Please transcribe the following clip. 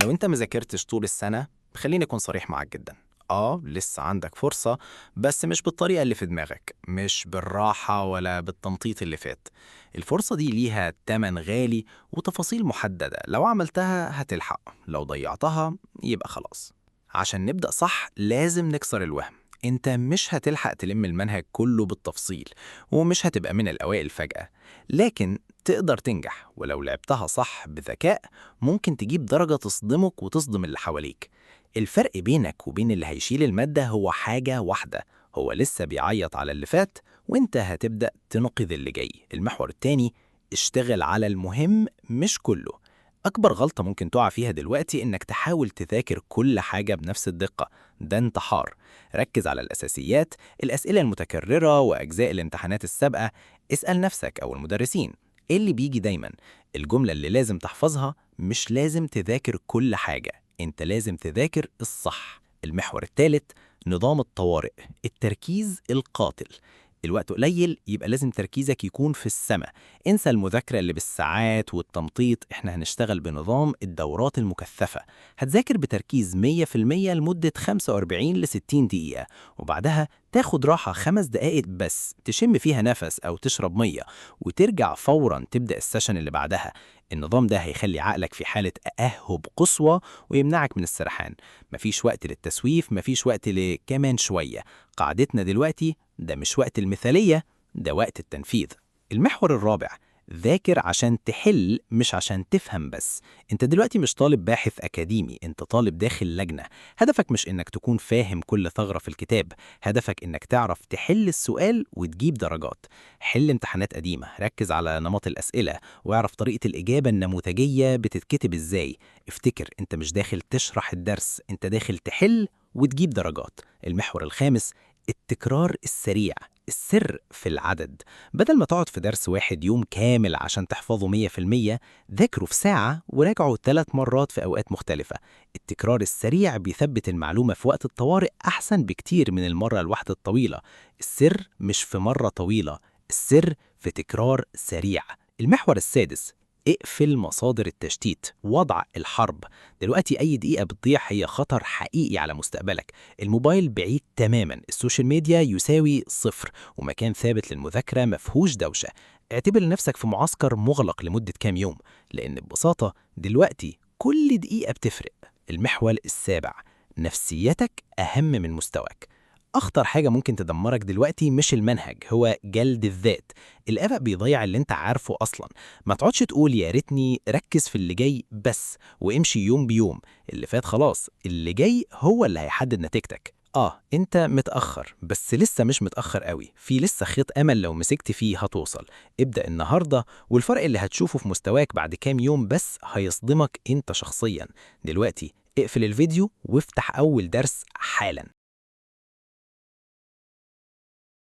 لو انت مذاكرتش طول السنة، خليني أكون صريح معاك جدا. لسه عندك فرصة، بس مش بالطريقة اللي في دماغك، مش بالراحة ولا بالتنطيط اللي فات. الفرصة دي ليها تمن غالي وتفاصيل محددة، لو عملتها هتلحق، لو ضيعتها يبقى خلاص. عشان نبدأ صح لازم نكسر الوهم. انت مش هتلحق تلم المنهج كله بالتفصيل، ومش هتبقى من الأوائل فجأة، لكن تقدر تنجح. ولو لعبتها صح بذكاء ممكن تجيب درجة تصدمك وتصدم اللي حواليك. الفرق بينك وبين اللي هيشيل المادة هو حاجة واحدة: هو لسه بيعيط على اللي فات، وانت هتبدأ تنقذ اللي جاي. المحور التاني: اشتغل على المهم مش كله. أكبر غلطة ممكن تقع فيها دلوقتي إنك تحاول تذاكر كل حاجة بنفس الدقة. ده انتحار. ركز على الأساسيات، الأسئلة المتكررة وأجزاء الامتحانات السابقة. اسأل نفسك أو المدرسين: إيه اللي بيجي دايما؟ الجملة اللي لازم تحفظها: مش لازم تذاكر كل حاجة، انت لازم تذاكر الصح. المحور الثالث: نظام الطوارئ، التركيز القاتل. الوقت قليل، يبقى لازم تركيزك يكون في السماء. انسى المذاكرة اللي بالساعات والتمطيط، احنا هنشتغل بنظام الدورات المكثفة. هتذاكر بتركيز 100% لمدة 45 ل 60 دقيقة، وبعدها تاخد راحة 5 دقائق بس تشم فيها نفس أو تشرب مية، وترجع فورا تبدأ السيشن اللي بعدها. النظام ده هيخلي عقلك في حالة تأهب قصوى ويمنعك من السرحان. مفيش وقت للتسويف، مفيش وقت لكمان شوية. قاعدتنا دلوقتي: ده مش وقت المثالية، ده وقت التنفيذ. المحور الرابع: ذاكر عشان تحل مش عشان تفهم بس. انت دلوقتي مش طالب باحث أكاديمي، انت طالب داخل لجنة. هدفك مش انك تكون فاهم كل ثغرة في الكتاب، هدفك انك تعرف تحل السؤال وتجيب درجات. حل امتحانات قديمة، ركز على نمط الأسئلة، واعرف طريقة الإجابة النموذجية بتتكتب إزاي. افتكر، أنت مش داخل تشرح الدرس، أنت داخل تحل وتجيب درجات. المحور الخامس: التكرار السريع، السر في العدد. بدل ما تقعد في درس واحد يوم كامل عشان تحفظه 100%، ذاكره في ساعة وراجعه 3 مرات في أوقات مختلفة. التكرار السريع بيثبت المعلومة في وقت الطوارئ أحسن بكتير من المرة الواحدة الطويلة. السر مش في مرة طويلة، السر في تكرار سريع. المحور السادس: اقفل مصادر التشتيت، وضع الحرب. دلوقتي أي دقيقة بتضيع هي خطر حقيقي على مستقبلك. الموبايل بعيد تماما، السوشيال ميديا يساوي صفر، ومكان ثابت للمذاكرة مفهوش دوشة. اعتبر نفسك في معسكر مغلق لمدة كام يوم، لأن ببساطة دلوقتي كل دقيقة بتفرق. المحور السابع: نفسيتك أهم من مستواك. أخطر حاجة ممكن تدمرك دلوقتي مش المنهج، هو جلد الذات. القلق بيضيع اللي انت عارفه أصلا. ما تقعدش تقول يا ريتني، ركز في اللي جاي بس، وامشي يوم بيوم. اللي فات خلاص، اللي جاي هو اللي هيحدد نتيجتك. انت متأخر، بس لسه مش متأخر قوي، في لسه خيط أمل، لو مسكت فيه هتوصل. ابدأ النهاردة، والفرق اللي هتشوفه في مستواك بعد كام يوم بس هيصدمك انت شخصيا. دلوقتي اقفل الفيديو وافتح أول درس حالا.